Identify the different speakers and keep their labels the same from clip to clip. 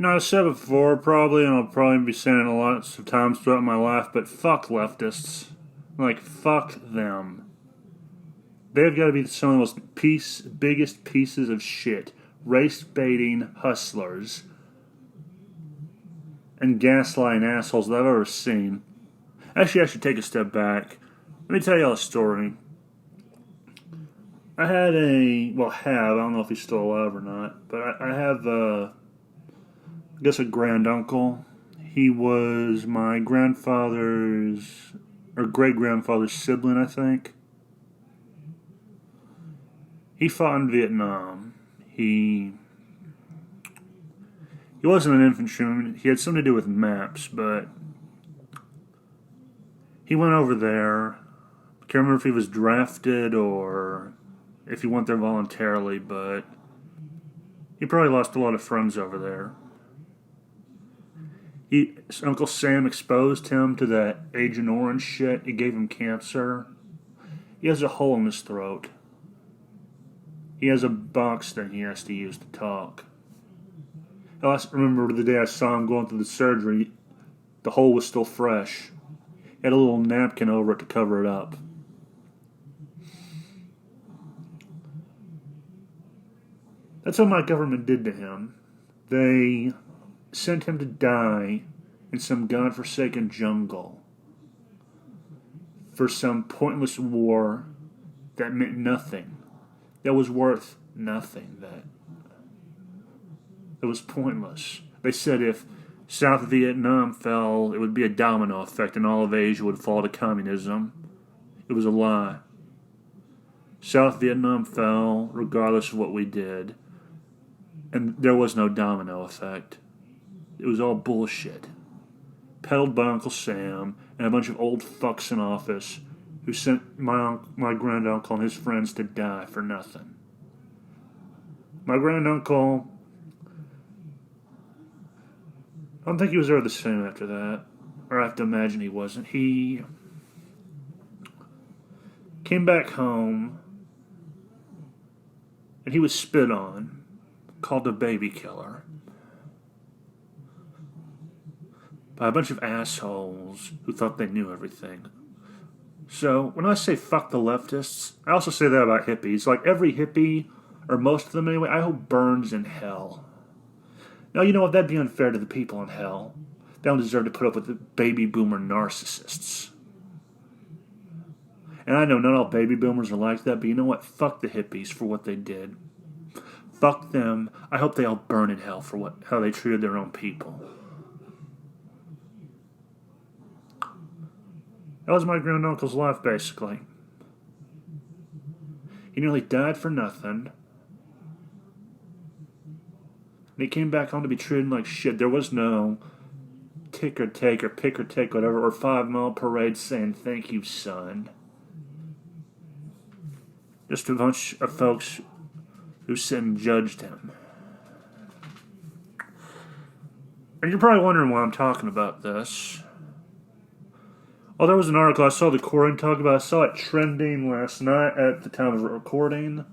Speaker 1: I've said before, probably, and I'll probably be saying it lots of times throughout my life, but fuck leftists. Like, fuck them. They've got to be some of the biggest pieces of shit. Race-baiting hustlers and gaslighting assholes that I've ever seen. Actually, I should take a step back. Let me tell you all a story. I had I don't know if he's still alive or not, but I have, I guess, a granduncle. He was my grandfather's, or great-grandfather's sibling, I think. He fought in Vietnam. He wasn't an infantryman. He had something to do with maps, but he went over there. I can't remember if he was drafted or if he went there voluntarily, but he probably lost a lot of friends over there. Uncle Sam exposed him to that Agent Orange shit. It gave him cancer. He has a hole in his throat. He has a box thing he has to use to talk. I remember the day I saw him going through the surgery, the hole was still fresh. He had a little napkin over it to cover it up. That's what my government did to him. They sent him to die in some godforsaken jungle for some pointless war that meant nothing. That was worth nothing. That was pointless. They said if South Vietnam fell, it would be a domino effect and all of Asia would fall to communism. It was a lie. South Vietnam fell regardless of what we did. And there was no domino effect. It was all bullshit. Peddled by Uncle Sam and a bunch of old fucks in office who sent my granduncle and his friends to die for nothing. My granduncle, I don't think he was ever the same after that. Or I have to imagine he wasn't. He came back home and he was spit on. Called a baby killer by a bunch of assholes who thought they knew everything. So, when I say fuck the leftists, I also say that about hippies. Like, every hippie, or most of them anyway, I hope burns in hell. Now, you know what? That'd be unfair to the people in hell. They don't deserve to put up with the baby boomer narcissists. And I know not all baby boomers are like that, but you know what? Fuck the hippies for what they did. Fuck them. I hope they all burn in hell for how they treated their own people. That was my granduncle's life, basically. He nearly died for nothing. And he came back home to be treated like shit. There was no tick or take or pick or take, whatever, or 5-mile parade saying thank you, son. Just a bunch of folks who sit and judged him. And you're probably wondering why I'm talking about this. Oh, there was an article I saw the Corin talk about. I saw it trending last night at the time of recording.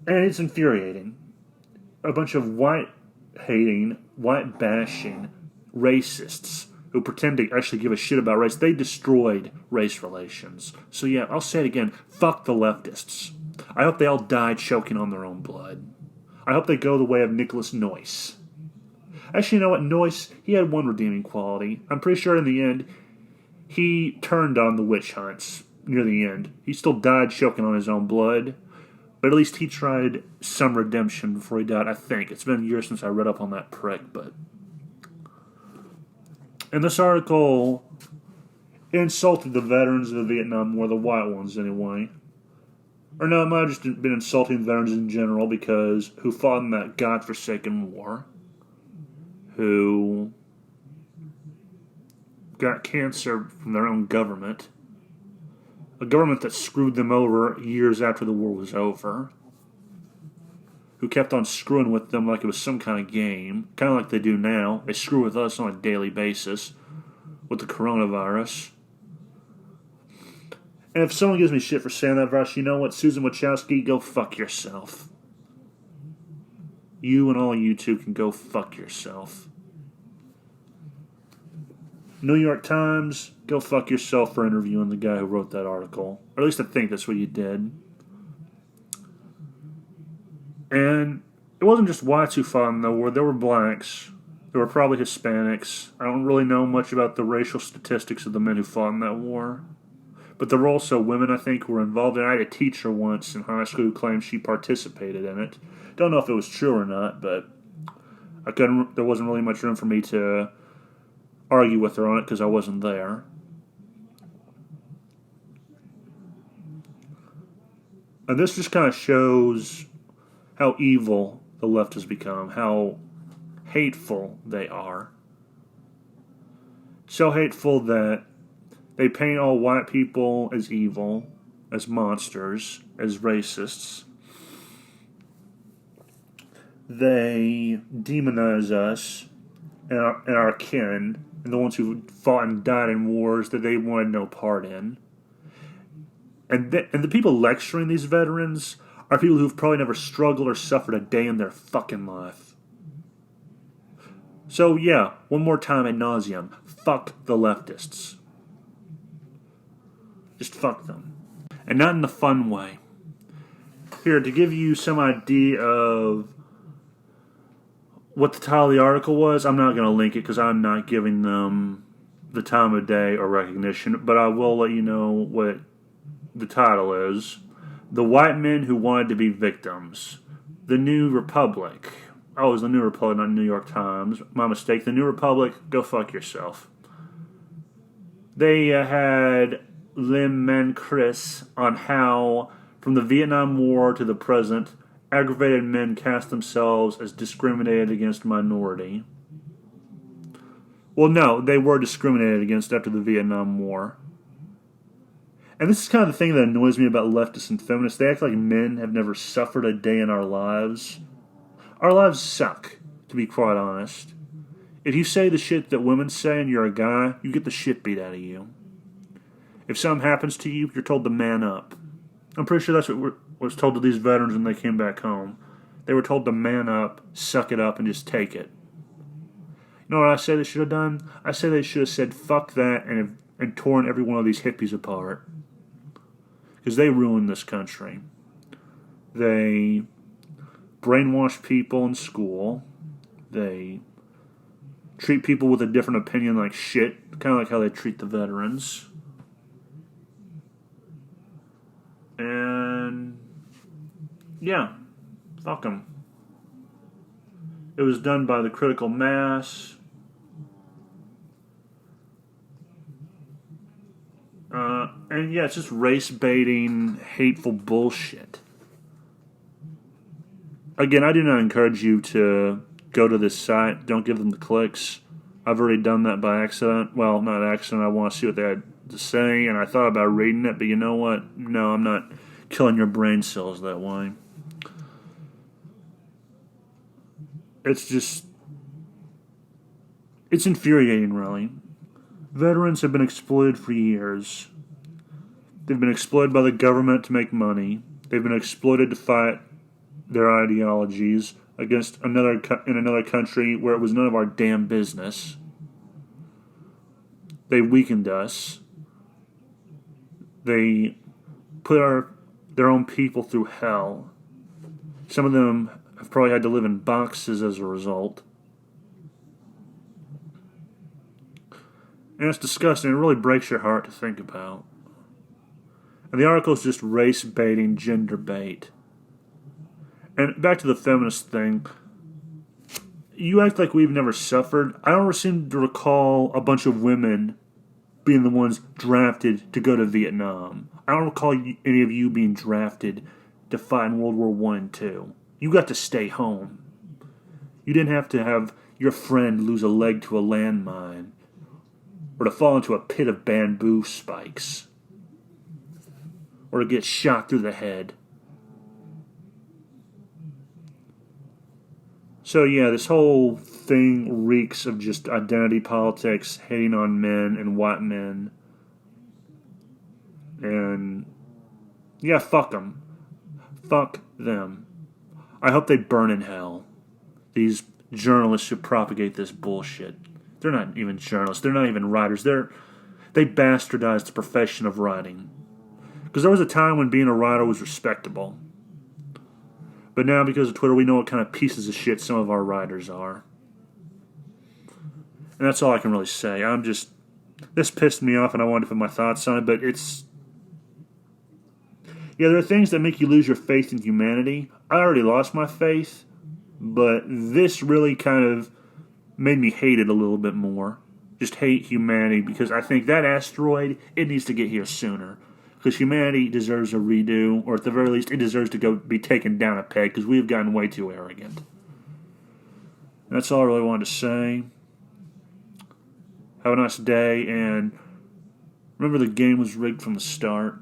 Speaker 1: And it's infuriating. A bunch of white-hating, white-bashing racists who pretend to actually give a shit about race. They destroyed race relations. So yeah, I'll say it again. Fuck the leftists. I hope they all die choking on their own blood. I hope they go the way of Nicholas Noyce. Actually, you know what? Noyce, he had one redeeming quality. I'm pretty sure in the end, he turned on the witch hunts near the end. He still died choking on his own blood. But at least he tried some redemption before he died, I think. It's been years since I read up on that prick, but... In this article, it insulted the veterans of the Vietnam War, the white ones anyway. Or no, it might have just been insulting veterans in general who fought in that godforsaken war, who got cancer from their own government, a government that screwed them over years after the war was over, who kept on screwing with them like it was some kind of game, kind of like they do now. They screw with us on a daily basis with the coronavirus. And if someone gives me shit for saying that virus, you know what, Susan Wachowski, go fuck yourself. You and all you two can go fuck yourself. New York Times, go fuck yourself for interviewing the guy who wrote that article. Or at least I think that's what you did. And it wasn't just whites who fought in the war. There were blacks. There were probably Hispanics. I don't really know much about the racial statistics of the men who fought in that war. But there were also women, I think, who were involved in it. I had a teacher once in high school who claimed she participated in it. Don't know if it was true or not, but there wasn't really much room for me to argue with her on it because I wasn't there. And this just kind of shows how evil the left has become, how hateful they are. So hateful that they paint all white people as evil, as monsters, as racists. They demonize us and our kin, and the ones who fought and died in wars that they wanted no part in. And the people lecturing these veterans are people who've probably never struggled or suffered a day in their fucking life. So yeah, one more time ad nauseum. Fuck the leftists. Just fuck them. And not in the fun way. Here, to give you some idea of what the title of the article was, I'm not going to link it because I'm not giving them the time of day or recognition, but I will let you know what the title is. The White Men Who Wanted to Be Victims. The New Republic. Oh, it was the New Republic, not New York Times. My mistake. The New Republic, go fuck yourself. They had Lim Man Chris on how, from the Vietnam War to the present, aggravated men cast themselves as discriminated against minority. Well, no, they were discriminated against after the Vietnam War. And this is kind of the thing that annoys me about leftists and feminists. They act like men have never suffered a day in our lives. Our lives suck, to be quite honest. If you say the shit that women say and you're a guy, you get the shit beat out of you. If something happens to you, you're told to man up. I'm pretty sure that's what was told to these veterans when they came back home. They were told to man up, suck it up, and just take it. You know what I say they should have done? I say they should have said fuck that and torn every one of these hippies apart. Because they ruined this country. They brainwash people in school. They treat people with a different opinion like shit, kind of like how they treat the veterans. And yeah, fuck them. It was done by the critical mass. And yeah, it's just race-baiting, hateful bullshit. Again, I do not encourage you to go to this site. Don't give them the clicks. I've already done that by accident. Well, not accident. I want to see what they had to say, and I thought about reading it, but you know what? No, I'm not killing your brain cells that way. It's just... it's infuriating, really. Veterans have been exploited for years. They've been exploited by the government to make money. They've been exploited to fight their ideologies against in another country where it was none of our damn business. They weakened us. They put their own people through hell. Some of them have probably had to live in boxes as a result. And it's disgusting. It really breaks your heart to think about. And the article is just race baiting, gender bait. And back to the feminist thing. You act like we've never suffered. I don't seem to recall a bunch of women being the ones drafted to go to Vietnam. I don't recall any of you being drafted to fight in World War I and II. You got to stay home. You didn't have to have your friend lose a leg to a landmine or to fall into a pit of bamboo spikes or to get shot through the head. So yeah, this whole thing reeks of just identity politics, hating on men and white men. And yeah, fuck them. Fuck them. I hope they burn in hell. these journalists who propagate this bullshit. They're not even journalists. They're not even writers. They bastardized the profession of writing. Because there was a time when being a writer was respectable. But now, because of Twitter, we know what kind of pieces of shit some of our writers are. And that's all I can really say. This pissed me off and I wanted to put my thoughts on it, but it's... Yeah, there are things that make you lose your faith in humanity. I already lost my faith, but this really kind of made me hate it a little bit more. Just hate humanity, because I think that asteroid, it needs to get here sooner. Because humanity deserves a redo, or at the very least, it deserves to be taken down a peg, because we have gotten way too arrogant. That's all I really wanted to say. Have a nice day, and remember the game was rigged from the start.